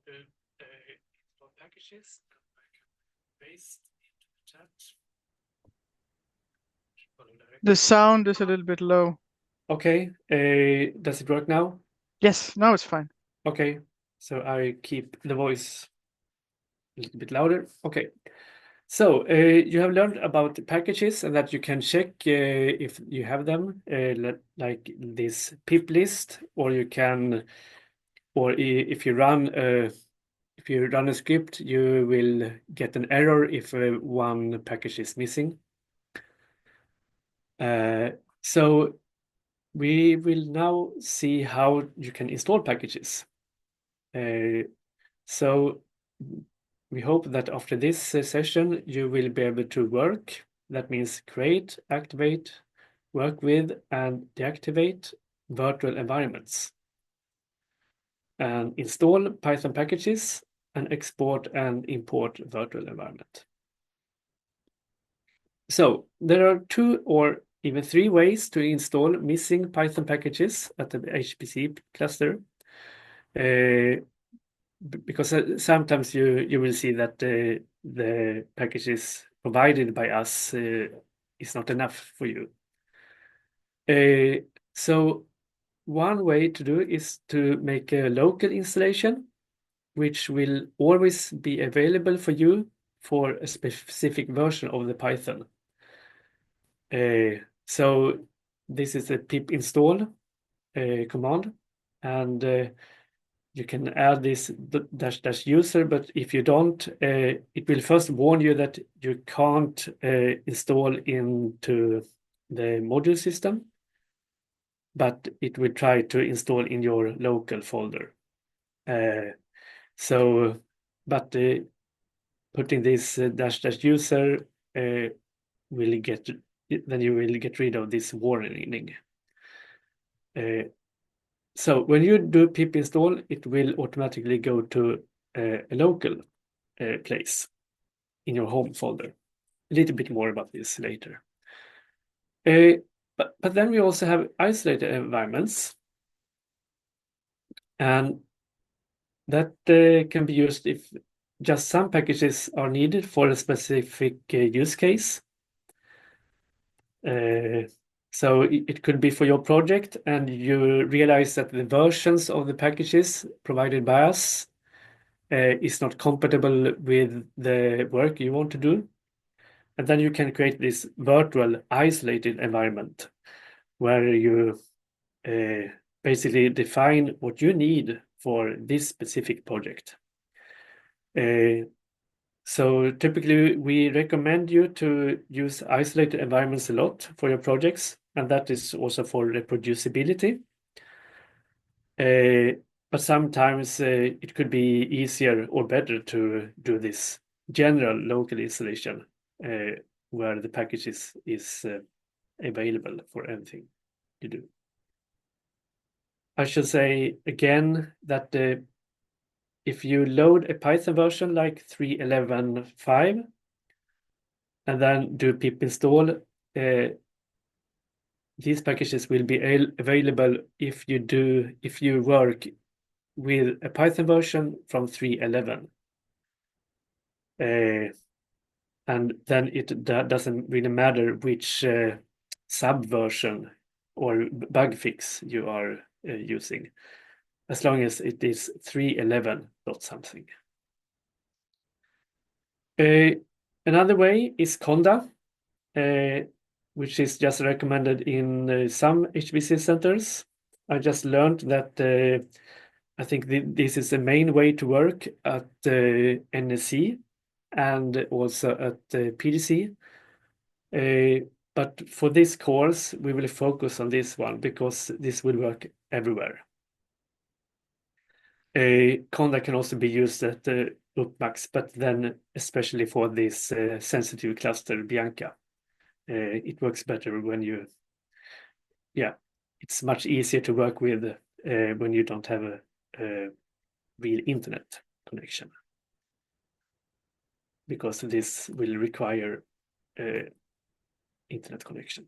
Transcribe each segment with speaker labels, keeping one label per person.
Speaker 1: the install packages, and I can paste into the chat.
Speaker 2: The sound is a little bit low.
Speaker 1: Okay, does it work now?
Speaker 2: Yes, now it's fine.
Speaker 1: Okay, so I keep the voice a little bit louder. Okay, so you have learned about the packages and that you can check if you have them, like this pip list, or you can, or if you run a script, you will get an error if one package is missing. So we will now see how you can install packages. So we hope that after this session, you will be able to work. That means create, activate, work with, and deactivate virtual environments, and install Python packages, and export and import virtual environment. So there are 2 or even 3 ways to install missing Python packages at the HPC cluster. Because sometimes you will see that the packages provided by us is not enough for you. So one way to do is to make a local installation, which will always be available for you for a specific version of the Python. So this is a pip install command, and you can add this dash user, but if you don't, it will first warn you that you can't install into the module system, but it will try to install in your local folder. But putting this dash user will get, then you will get rid of this warning. So when you do pip install, it will automatically go to a local place in your home folder. A little bit more about this later. But then we also have isolated environments, and that can be used if just some packages are needed for a specific use case. So it could be for your project, and you realize that the versions of the packages provided by us is not compatible with the work you want to do. And then you can create this virtual isolated environment where you basically define what you need for this specific project. So typically we recommend you to use isolated environments a lot for your projects, and that is also for reproducibility. But sometimes it could be easier or better to do this general local installation where the package is available for anything you do. I should say again that if you load a Python version like 3.11.5 and then do pip install, these packages will be available if you work with a Python version from 3.11. And then that doesn't really matter which subversion or bug fix you are using, as long as it is 3.11 dot something. Another way is Conda, which is just recommended in some HPC centers. I just learned that I think this is the main way to work at NSC and also at PDC. But for this course, we will focus on this one because this will work everywhere. Conda can also be used at UPPMAX, but then especially for this sensitive cluster, Bianca. It works better when it's much easier to work with when you don't have a real internet connection, because this will require internet connection.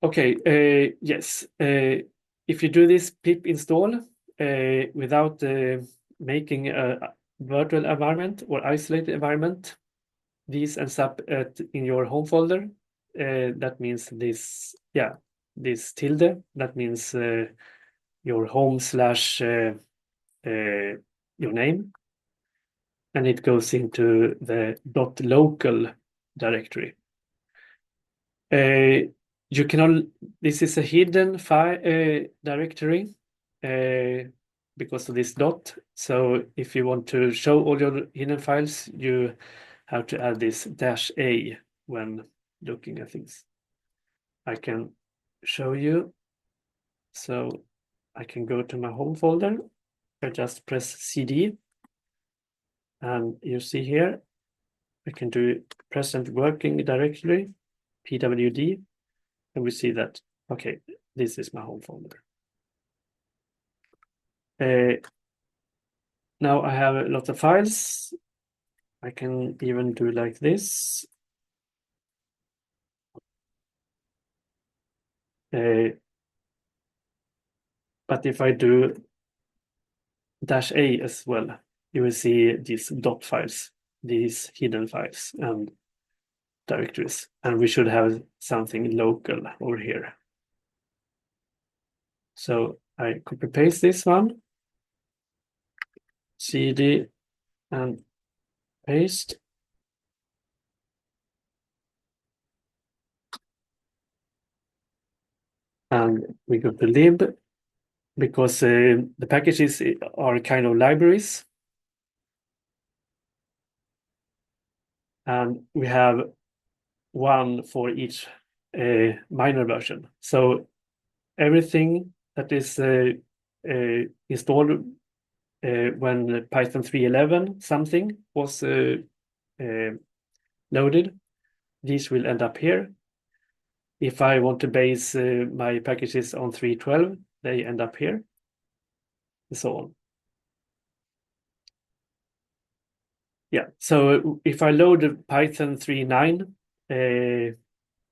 Speaker 1: Okay, yes. If you do this pip install, without making a virtual environment or isolated environment, this ends up in your home folder. That means this tilde. That means your home slash your name, and it goes into the .local directory. You cannot. This is a hidden file directory because of this dot. So if you want to show all your hidden files, you have to add this -a when looking at things. I can show you. So I can go to my home folder. I just press CD, and you see here I can do present working directory, pwd, and we see that, okay, this is my home folder. Now I have a lot of files. I can even do like this. But if I do -a as well, you will see these dot files, these hidden files and directories. And we should have something local over here. So I copy paste this one, CD and paste. And we go to lib because the packages are kind of libraries. And we have one for each minor version. So everything that is installed when Python 3.11 something was loaded, these will end up here. If I want to base my packages on 3.12, they end up here, and so on. Yeah, so if I load Python 3.9,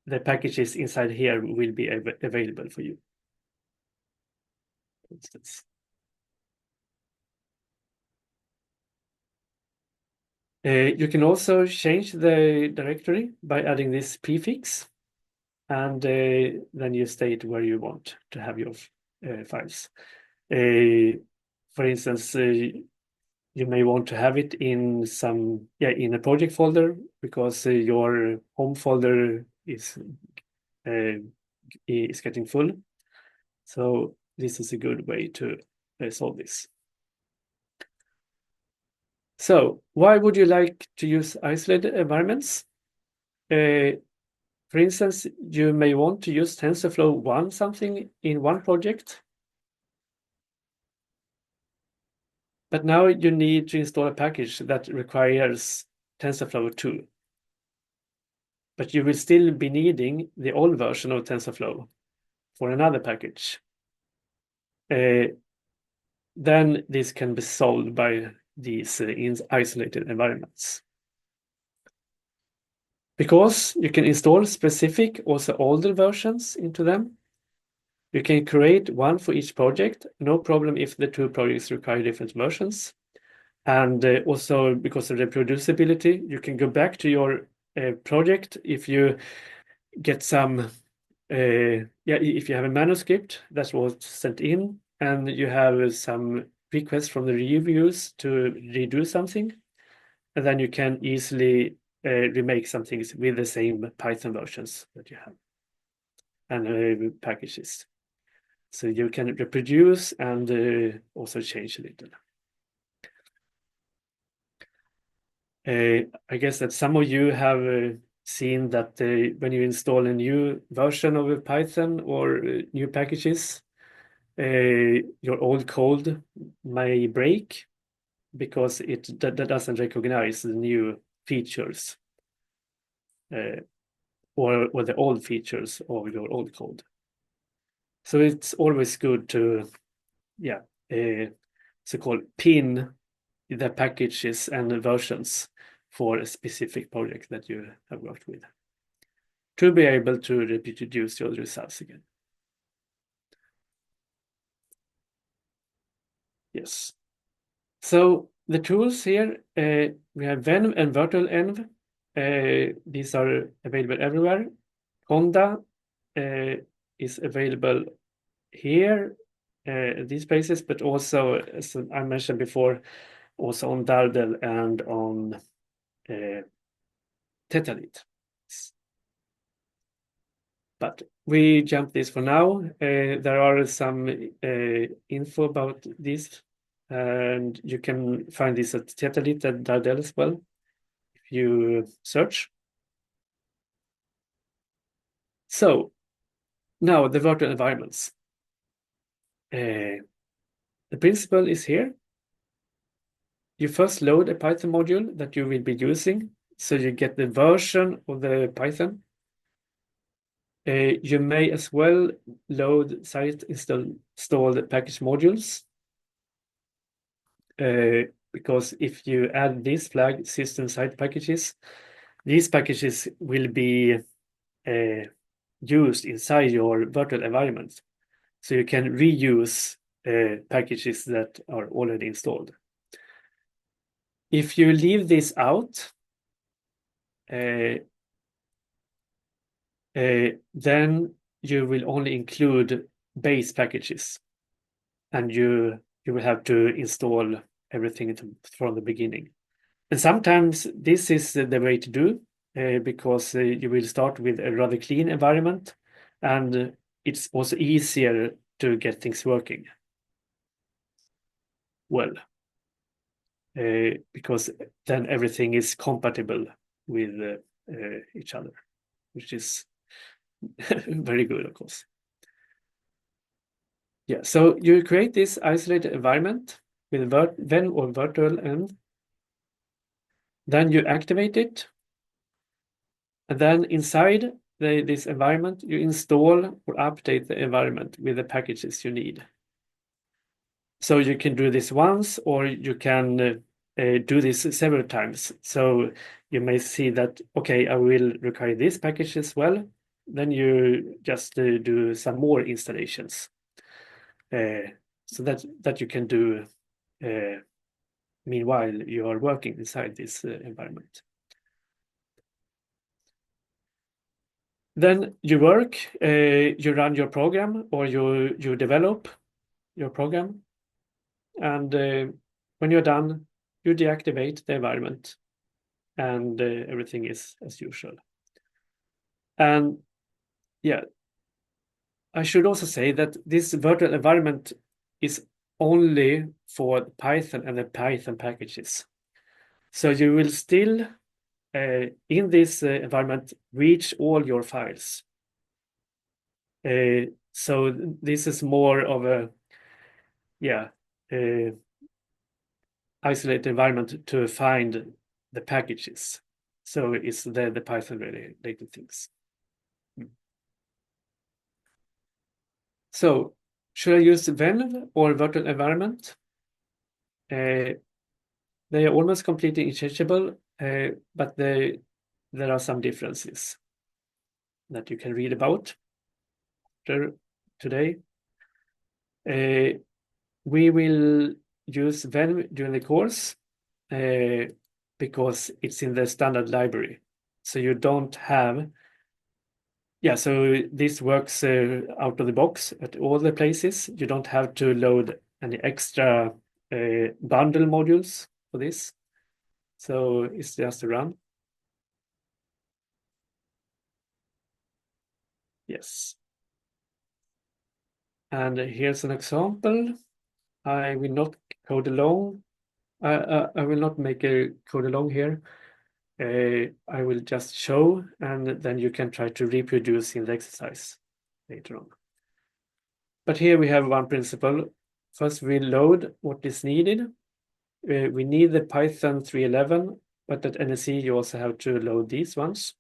Speaker 1: the packages inside here will be available for you, for instance. You can also change the directory by adding this prefix, and then you state where you want to have your files. For instance, you may want to have it in in a project folder because your home folder is getting full. So this is a good way to solve this. So why would you like to use isolated environments? For instance, you may want to use TensorFlow 1 something in one project, but now you need to install a package that requires TensorFlow 2. But you will still be needing the old version of TensorFlow for another package. Then this can be solved by these isolated environments. Because you can install specific, also older versions into them. You can create one for each project, no problem if the two projects require different versions. And also because of reproducibility, you can go back to your project if you get some, if you have a manuscript that was sent in and you have some requests from the reviewers to redo something, and then you can easily remake some things with the same Python versions that you have and packages. So you can reproduce and also change a little. I guess that some of you have seen that when you install a new version of Python or new packages, your old code may break because that doesn't recognize the new features or the old features of your old code. So it's always good to, so-called pin the packages and the versions for a specific project that you have worked with to be able to reproduce your results again. Yes. So the tools here, we have venv and virtual env. These are available everywhere. Conda is available here, these places, but also, as I mentioned before, also on Dardel and on Tetalit. But we jump this for now. There are some info about this, and you can find this at Tetalit and Dardel as well if you search. So now the virtual environments. The principle is here. You first load a Python module that you will be using, so you get the version of the Python. You may as well load site installed package modules, because if you add this flag system site packages, these packages will be used inside your virtual environment. So you can reuse packages that are already installed. If you leave this out, then you will only include base packages, and you will have to install everything from the beginning. And sometimes this is the way to do, because you will start with a rather clean environment, and it's also easier to get things working well, because then everything is compatible with each other, which is very good, of course. Yeah, so you create this isolated environment with venv or virtual env. Then you activate it. And then inside this environment, you install or update the environment with the packages you need. So you can do this once, or you can do this several times. So you may see that, okay, I will require this package as well. Then you just do some more installations. So that you can do meanwhile you are working inside this environment. Then you work, you run your program, or you develop your program, and when you're done, you deactivate the environment, and everything is as usual. And yeah, I should also say that this virtual environment is only for Python and the Python packages. So you will still, in this environment, reach all your files. So this is more of a isolated environment to find the packages. So it's the Python related things. So should I use venv or virtual environment? They are almost completely interchangeable, but there are some differences that you can read about today. We will use venv during the course because it's in the standard library. So you don't have, so this works out of the box at all the places. You don't have to load any extra bundle modules for this. So it's just a run. Yes. And here's an example. I will not code along. I will not make a code along here. I will just show, and then you can try to reproduce in the exercise later on. But here we have one principle. First, we load what is needed. We need the Python 3.11, but at NSE you also have to load these ones.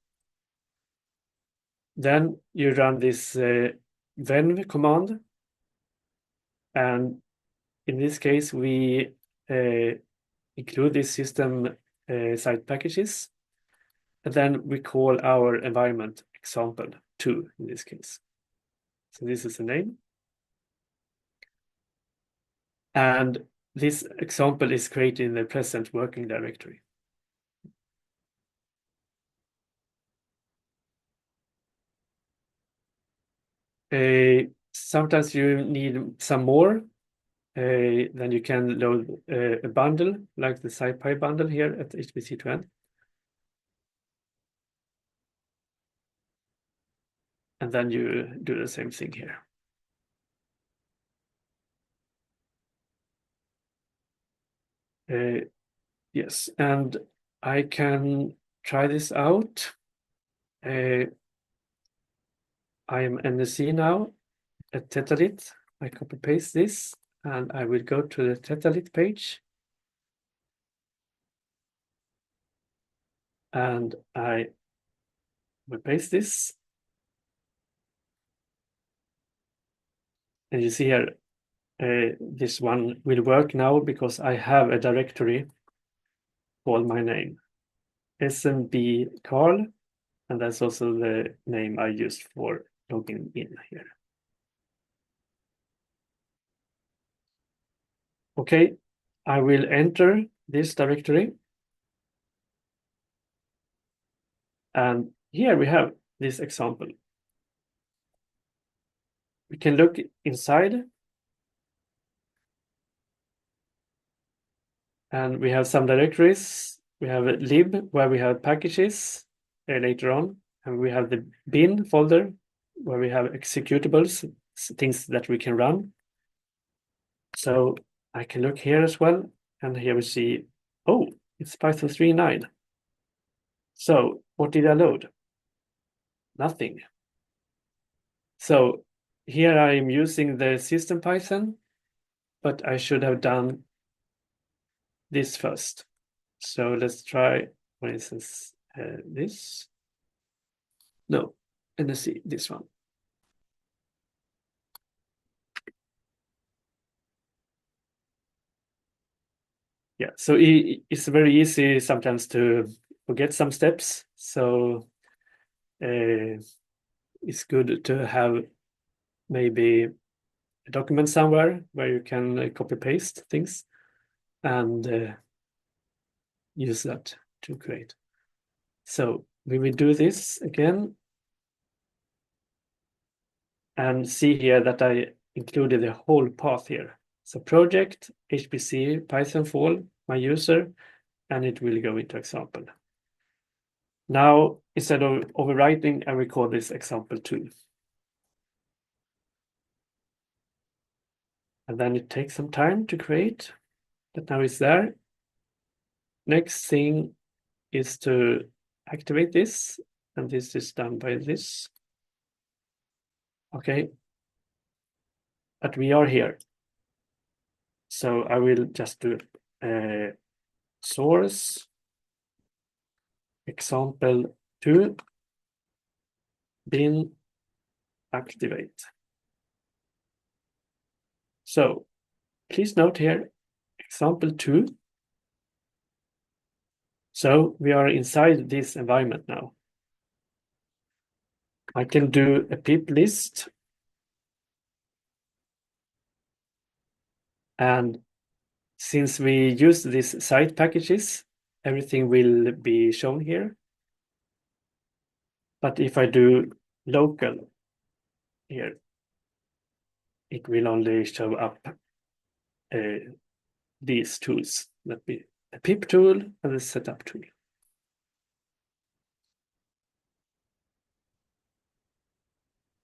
Speaker 1: Then you run this venv command, and in this case we include this system site packages, and then we call our environment example2 in this case. So this is the name. And this example is created in the present working directory. Sometimes you need some more. Then you can load a bundle like the SciPy bundle here at HPC2N. And then you do the same thing here. Yes, and I can try this out. I am NSC now at Tetalit. I copy paste this and I will go to the Tetalit page. And I will paste this. And you see here, this one will work now because I have a directory called my name, SMB Carl, and that's also the name I used for logging in here. Okay, I will enter this directory. And here we have this example. We can look inside. And we have some directories. We have a lib where we have packages later on. And we have the bin folder where we have executables, things that we can run. So I can look here as well. And here we see, oh, it's Python 3.9. So what did I load? Nothing. So here I am using the system Python, but I should have done this first. So let's try, for instance, this. No, and let's see this one. Yeah, so it's very easy sometimes to forget some steps. So it's good to have maybe a document somewhere where you can copy paste things and use that to create. So we will do this again and see here that I included the whole path here. So project, HPC, Python fall, my user, and it will go into example. Now, instead of overwriting, I will call this example 2. And then it takes some time to create, but now it's there. Next thing is to activate this, and this is done by this. Okay, but we are here. So I will just do source example 2 bin activate. So please note here, example 2. So we are inside this environment now. I can do a pip list. And since we use these site packages, everything will be shown here. But if I do local here, it will only show up these tools. That be a pip tool and a setup tool.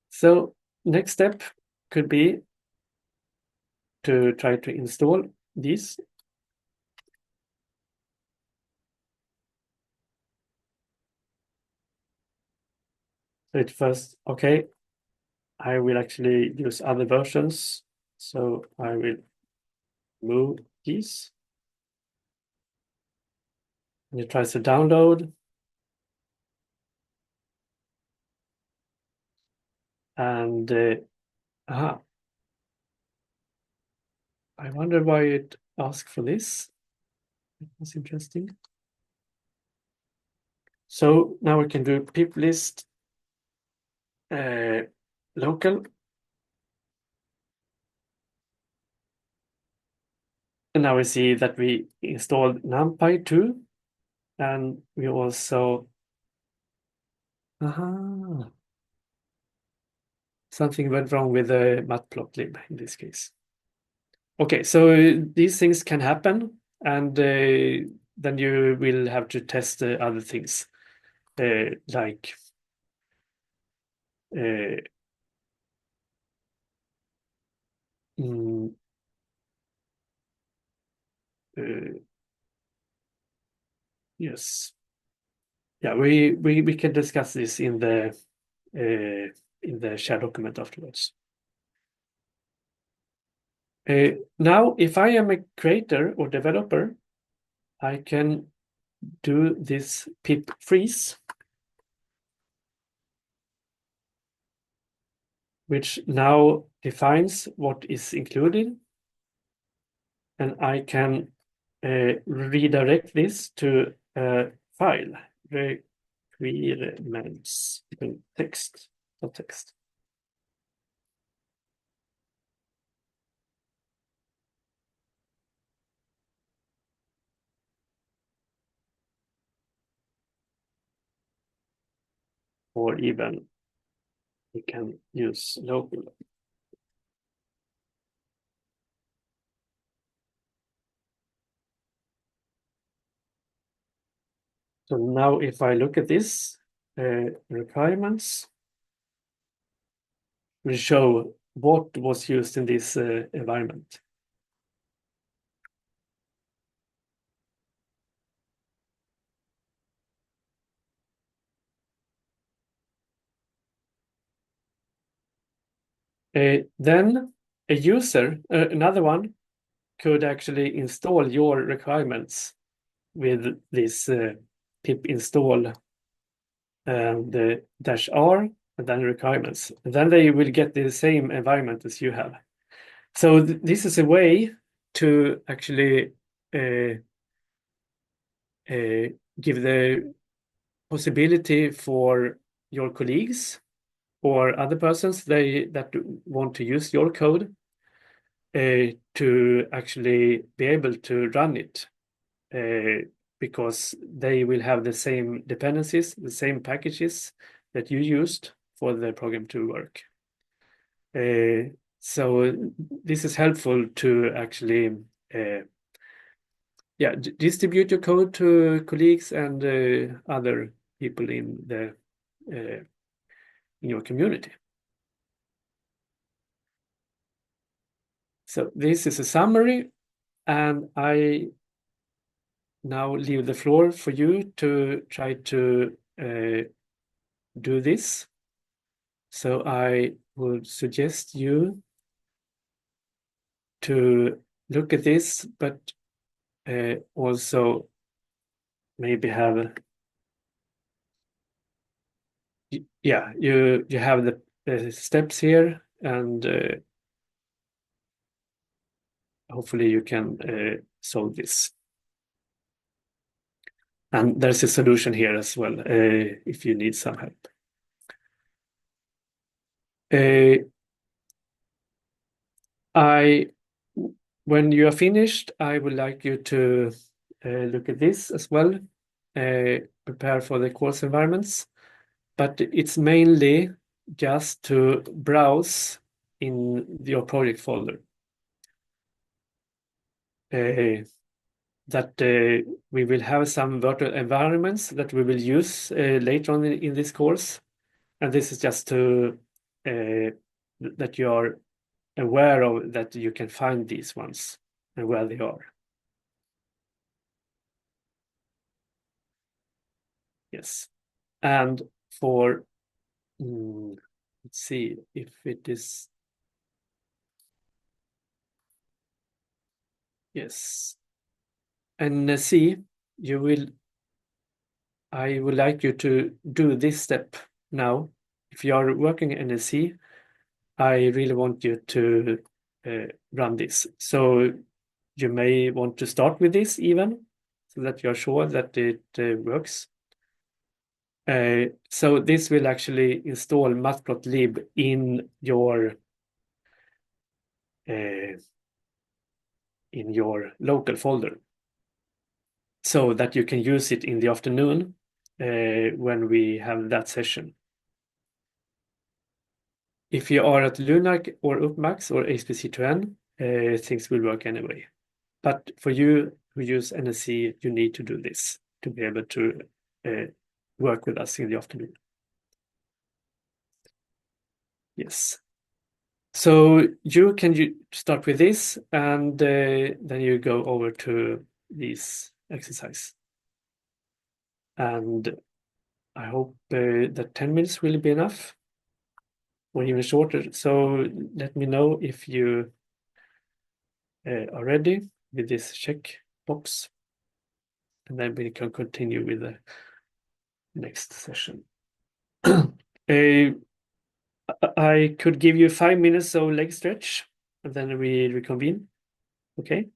Speaker 1: So next step could be to try to install these. So at first, okay, I will actually use other versions. So I will move these. And it tries to download. And I wonder why it asked for this. It was interesting. So now we can do pip list local. And now we see that we installed NumPy too, and we also, something went wrong with the matplotlib in this case. Okay, so these things can happen, and then you will have to test other things, like uh, mm, yes, yeah, we can discuss this in the share document afterwards. Now, if I am a creator or developer, I can do this pip freeze, which now defines what is included, and I can redirect this to a file, requirements text, not text. Or even we can use local. So now if I look at this, requirements will show what was used in this environment. Then a user, another one, could actually install your requirements with this pip install and the -r and then requirements. And then they will get the same environment as you have. So this is a way to actually give the possibility for your colleagues or other persons that want to use your code to actually be able to run it because they will have the same dependencies, the same packages that you used for the program to work. So this is helpful to actually distribute your code to colleagues and other people in your community. So this is a summary, and I now leave the floor for you to try to do this. So I would suggest you to look at this, but also maybe have you have the steps here, and hopefully you can solve this. And there's a solution here as well if you need some help. When you are finished, I would like you to look at this as well, prepare for the course environments, but it's mainly just to browse in your project folder. That we will have some virtual environments that we will use later on in this course, and this is just to that you are aware of that you can find these ones and where they are. Yes, and for let's see if it is. Yes, and see, I would like you to do this step now. If you are working in NSC, I really want you to run this. So you may want to start with this even, so that you're sure that it works. So this will actually install matplotlib in your in your local folder so that you can use it in the afternoon when we have that session. If you are at LUNARC or UPPMAX or HPC2N, things will work anyway. But for you who use NSC, you need to do this to be able to work with us in the afternoon. Yes. So you can start with this, and then you go over to this exercise. And I hope that 10 minutes will be enough, or even shorter. So let me know if you are ready with this check box, and then we can continue with the next session. I could give you 5 minutes of leg stretch, and then we reconvene. Okay?